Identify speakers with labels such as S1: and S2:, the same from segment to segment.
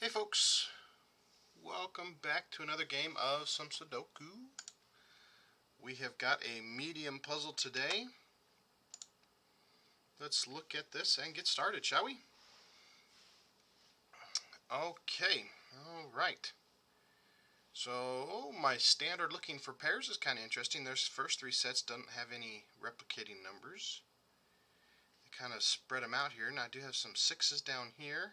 S1: Hey folks, welcome back to another game of some Sudoku. We have got a medium puzzle today. Let's look at this and get started, shall we? Okay, alright. So my standard looking for pairs is kind of interesting. There's first three sets don't have any replicating numbers. They kind of spread them out here, and I do have some sixes down here.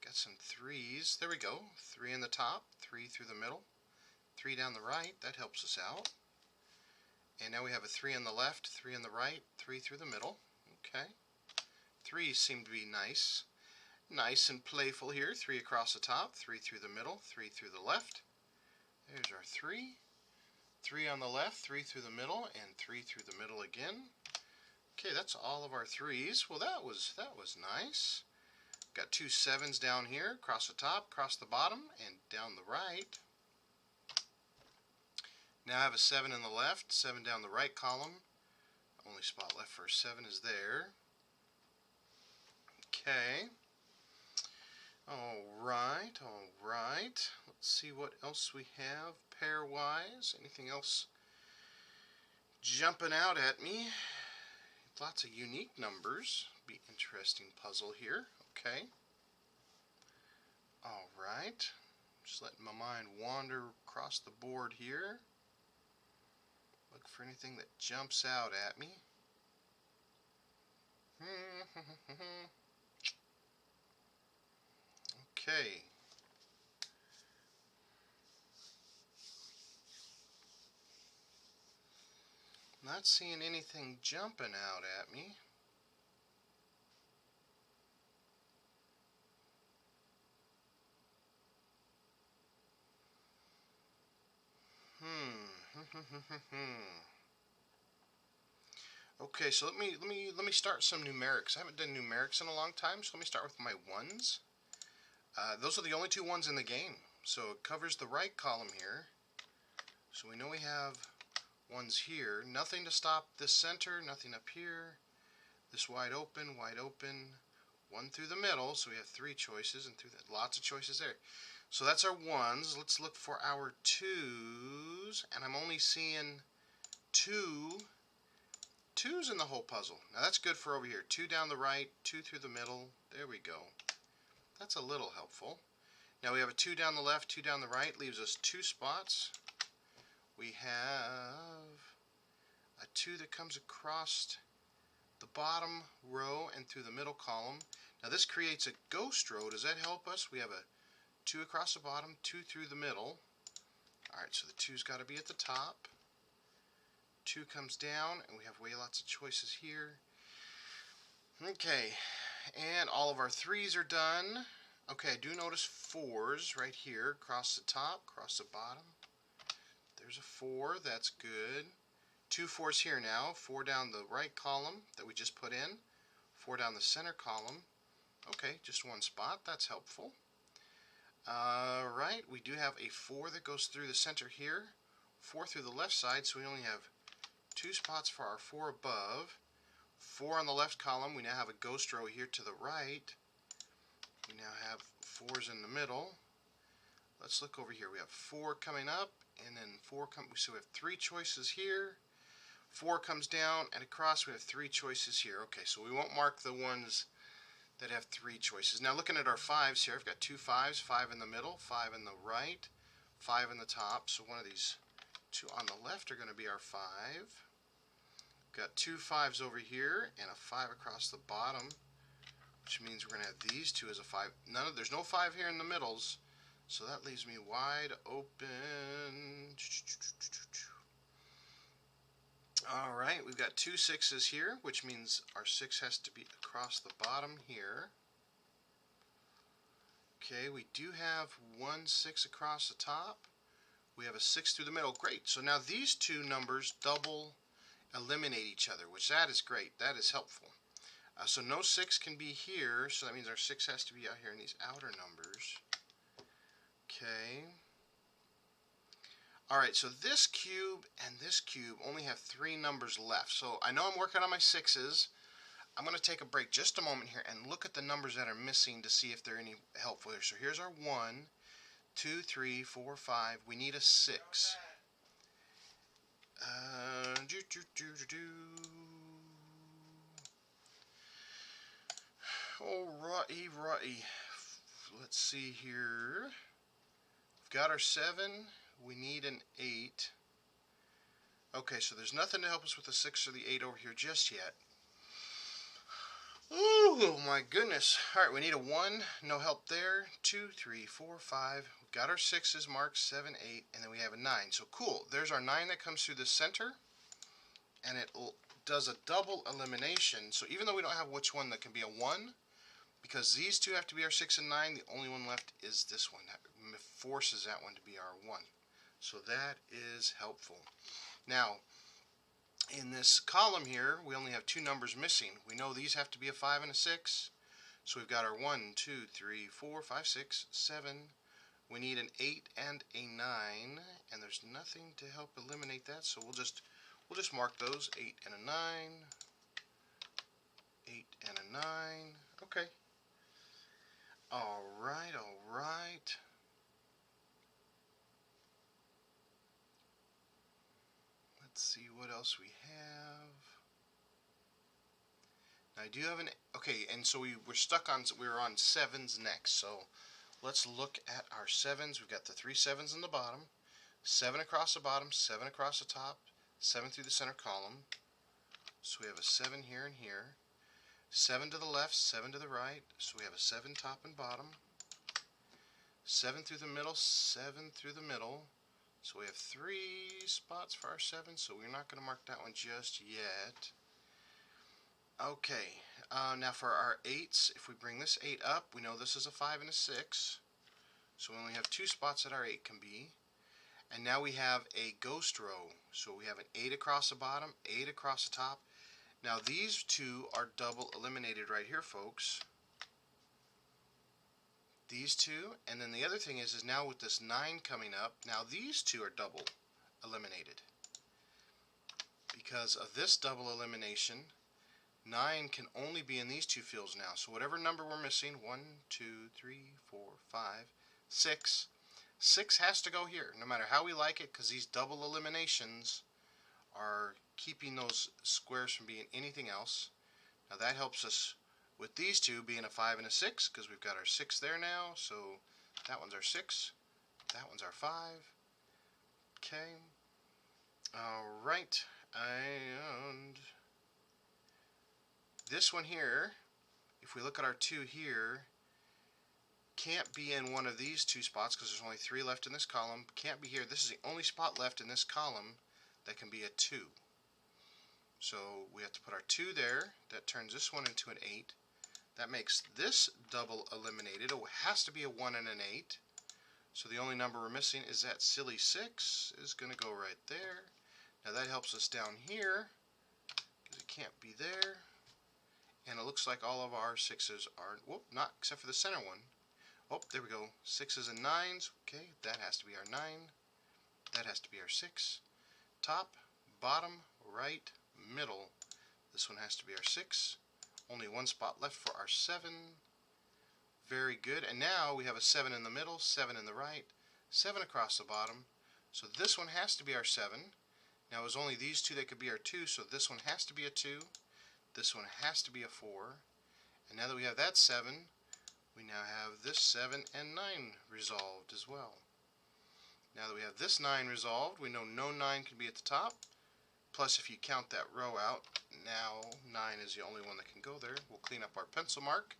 S1: Got some threes. There we go. Three in the top, three through the middle, three down the right. That helps us out. And now we have a 3 on the left, 3 on the right, 3 through the middle. Okay. 3s seem to be nice. Nice and playful here. 3 across the top, 3 through the middle, 3 through the left. There's our 3. 3 on the left, 3 through the middle, and 3 through the middle again. Okay, that's all of our 3s. Well, that was nice. Got two 7s down here, across the top, across the bottom, and down the right. Now I have a 7 in the left, 7 down the right column. Only spot left for a 7 is there. Okay. Alright. Let's see what else we have pairwise. Anything else jumping out at me? Lots of unique numbers. Be interesting puzzle here. Okay. Alright. Just letting my mind wander across the board here. Look for anything that jumps out at me. Okay. Not seeing anything jumping out at me. Okay, so let me start some numerics. I haven't done numerics in a long time, so let me start with my ones. Those are the only two ones in the game, so it covers the right column here. So we know we have ones here. Nothing to stop this center, nothing up here. This wide open, one through the middle, so we have three choices, and through that, lots of choices there. So that's our ones. Let's look for our twos, and I'm only seeing twos in the whole puzzle. Now that's good for over here. 2 down the right, 2 through the middle. There we go. That's a little helpful. Now we have a 2 down the left, 2 down the right. Leaves us 2 spots. We have a 2 that comes across the bottom row and through the middle column. Now this creates a ghost row. Does that help us? We have a 2 across the bottom, 2 through the middle. Alright, so the 2's got to be at the top. 2 comes down, and we have way lots of choices here. Okay, and all of our 3s are done. Okay, I do notice 4s right here, across the top, across the bottom. There's a 4, that's good. 2 4s here now, 4 down the right column that we just put in, 4 down the center column. Okay, just one spot, that's helpful. Alright, we do have a 4 that goes through the center here, 4 through the left side, so we only have 2 spots for our 4 above. 4 on the left column. We now have a ghost row here to the right. We now have 4s in the middle. Let's look over here. We have 4 coming up, and then 4 come. So we have 3 choices here. 4 comes down, and across we have 3 choices here. Okay, so we won't mark the ones that have 3 choices. Now looking at our 5s here, I've got 2 5s, 5 in the middle, 5 in the right, 5 in the top. So one of these 2 on the left are going to be our 5. Got 2 5s over here and a 5 across the bottom, which means we're going to have these 2 as a 5. There's no 5 here in the middles, so that leaves me wide open. Alright, we've got 2 6s here, which means our 6 has to be across the bottom here. Okay, we do have 1 6 across the top. We have a 6 through the middle. Great, so now these two numbers double eliminate each other, which that is great. That is helpful. So no 6 can be here, so that means our 6 has to be out here in these outer numbers. Okay. Alright, so this cube and this cube only have 3 numbers left. So I know I'm working on my 6s. I'm going to take a break just a moment here and look at the numbers that are missing to see if they're any helpful here. So here's our 1, 2, 3, 4, 5. We need a 6. Do, do, do, do, do. Alrighty, righty. Let's see here. We've got our 7. We need an 8. Okay, so there's nothing to help us with the 6 or the 8 over here just yet. Oh my goodness. Alright, we need a 1. No help there. 2, 3, 4, 5. We've got our 6's marked. 7, 8. And then we have a 9. So cool. There's our 9 that comes through the center. And it does a double elimination. So even though we don't have which one that can be a 1, because these two have to be our 6 and 9, the only one left is this one. That forces that one to be our 1. So that is helpful. Now, in this column here, we only have 2 numbers missing. We know these have to be a 5 and a 6. So we've got our 1, 2, 3, 4, 5, 6, 7. We need an 8 and a 9, and there's nothing to help eliminate that. So we'll just mark those 8 and a 9, 8 and a 9. Okay. All right, all right. Let's see what else we have. Now I do have an, okay, and so we were on 7s next. So let's look at our 7s. We've got the 3 7s in the bottom, 7 across the bottom, 7 across the top, 7 through the center column. So we have a 7 here and here. 7 to the left, 7 to the right. So we have a 7 top and bottom. 7 through the middle, 7 through the middle. So we have 3 spots for our 7, so we're not going to mark that one just yet. Okay, now for our 8s, if we bring this 8 up, we know this is a 5 and a 6. So we only have 2 spots that our 8 can be. And now we have a ghost row. So we have an 8 across the bottom, 8 across the top. Now these 2 are double eliminated right here, folks. These 2, and then the other thing is now with this 9 coming up, now these 2 are double eliminated. Because of this double elimination, 9 can only be in these 2 fields now. So whatever number we're missing, 1, 2, 3, 4, 5, 6, 6 has to go here, no matter how we like it, because these double eliminations are keeping those squares from being anything else. Now that helps us with these 2 being a 5 and a 6, because we've got our 6 there now. So that one's our 6, that one's our 5. Okay. Alright, and this one here, if we look at our 2 here, can't be in one of these 2 spots because there's only 3 left in this column. Can't be here. This is the only spot left in this column that can be a 2. So we have to put our 2 there. That turns this one into an 8. That makes this double eliminated. It has to be a 1 and an 8. So the only number we're missing is that silly 6 is going to go right there. Now that helps us down here because it can't be there. And it looks like all of our 6's are, whoop, not except for the center one. Oh, there we go. 6's and 9's. Okay, that has to be our 9. That has to be our 6. Top, bottom, right, middle. This one has to be our 6. Only 1 spot left for our 7. Very good. And now we have a 7 in the middle, 7 in the right, 7 across the bottom. So this one has to be our 7. Now there's only these 2 that could be our 2, so this one has to be a 2. This one has to be a 4. And now that we have that 7, we now have this 7 and 9 resolved as well. Now that we have this 9 resolved, we know no 9 can be at the top. Plus, if you count that row out, now 9 is the only one that can go there. We'll clean up our pencil mark.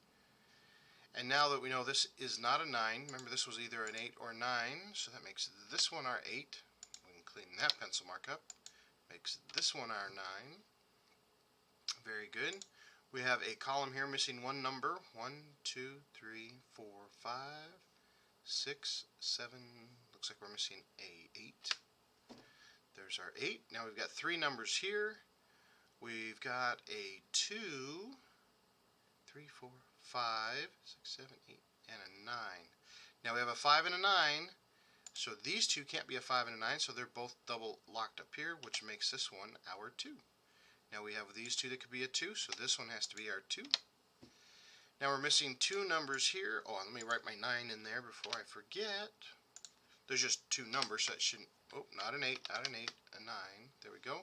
S1: And now that we know this is not a 9, remember this was either an 8 or 9, so that makes this one our 8. We can clean that pencil mark up. Makes this one our 9. Very good. We have a column here missing one number. 1, 2, 3, 4, 5, 6, 7. Looks like we're missing a 8. There's our 8. Now we've got 3 numbers here. We've got a 2, 3, 4, 5, 6, 7, 8, and a 9. Now we have a 5 and a 9. So these 2 can't be a 5 and a 9, so they're both double locked up here, which makes this one our 2. Now we have these two that could be a 2, so this one has to be our 2. Now we're missing 2 numbers here. Oh, let me write my 9 in there before I forget. There's just 2 numbers, so that shouldn't... Oh, not an 8, not an 8, a 9. There we go.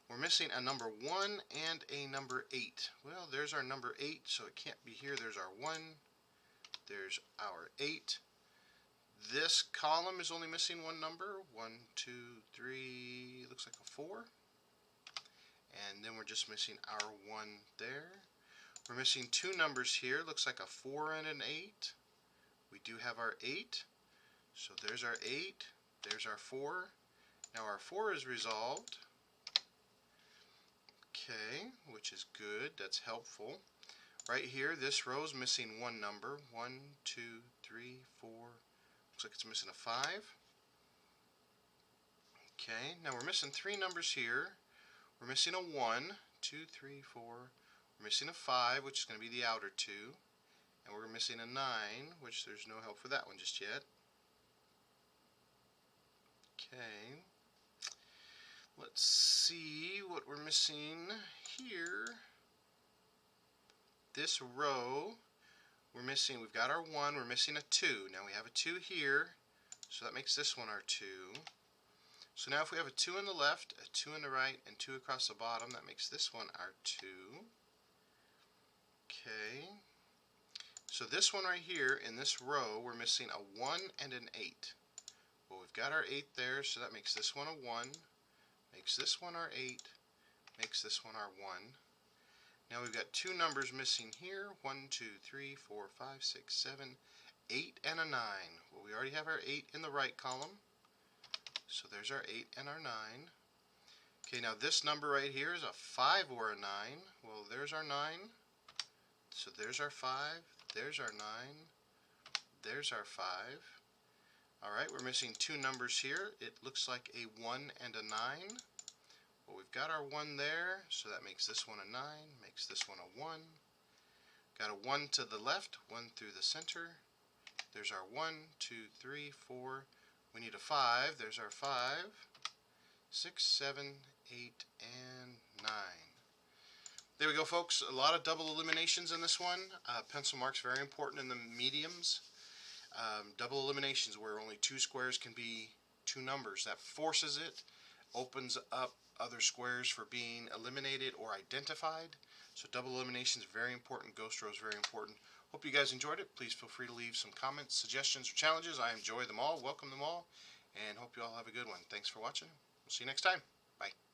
S1: We're missing a number 1 and a number 8. Well, there's our number 8, so it can't be here. There's our 1. There's our 8. This column is only missing one number. 1, 2, 3, looks like a 4. And then we're just missing our 1 there. We're missing 2 numbers here. Looks like a 4 and an 8. We do have our 8. So there's our 8. There's our 4. Now our 4 is resolved. Okay, which is good. That's helpful. Right here, this row is missing one number. 1, 2, 3, 4. Looks like it's missing a 5. Okay, now we're missing 3 numbers here. We're missing a 1, 2, 3, 4. We're missing a 5, which is going to be the outer 2. And we're missing a 9, which there's no help for that one just yet. Okay. Let's see what we're missing here. This row, we've got our 1, we're missing a 2. Now we have a 2 here, so that makes this one our 2. So now if we have a 2 on the left, a 2 on the right, and 2 across the bottom, that makes this one our 2. Okay. So this one right here, in this row, we're missing a 1 and an 8. Well, we've got our 8 there, so that makes this one a 1. Makes this one our 8. Makes this one our 1. Now we've got 2 numbers missing here. 1, 2, 3, 4, 5, 6, 7, 8, and a 9. Well, we already have our 8 in the right column. So there's our 8 and our 9. Okay, now this number right here is a 5 or a 9. Well, there's our 9. So there's our 5. There's our 9. There's our 5. Alright, we're missing 2 numbers here. It looks like a 1 and a 9. Well, we've got our 1 there, so that makes this one a 9, makes this one a 1. Got a 1 to the left, 1 through the center. There's our 1, 2, 3, 4. We need a 5. There's our 5. 6, 7, 8, and 9. There we go, folks. A lot of double eliminations in this one. Pencil marks very important in the mediums. Double eliminations where only 2 squares can be 2 numbers. That forces it, opens up other squares for being eliminated or identified. So double elimination is very important. Ghost row is very important. Hope you guys enjoyed it. Please feel free to leave some comments, suggestions, or challenges. I enjoy them all, welcome them all, and hope you all have a good one. Thanks for watching. We'll see you next time. Bye.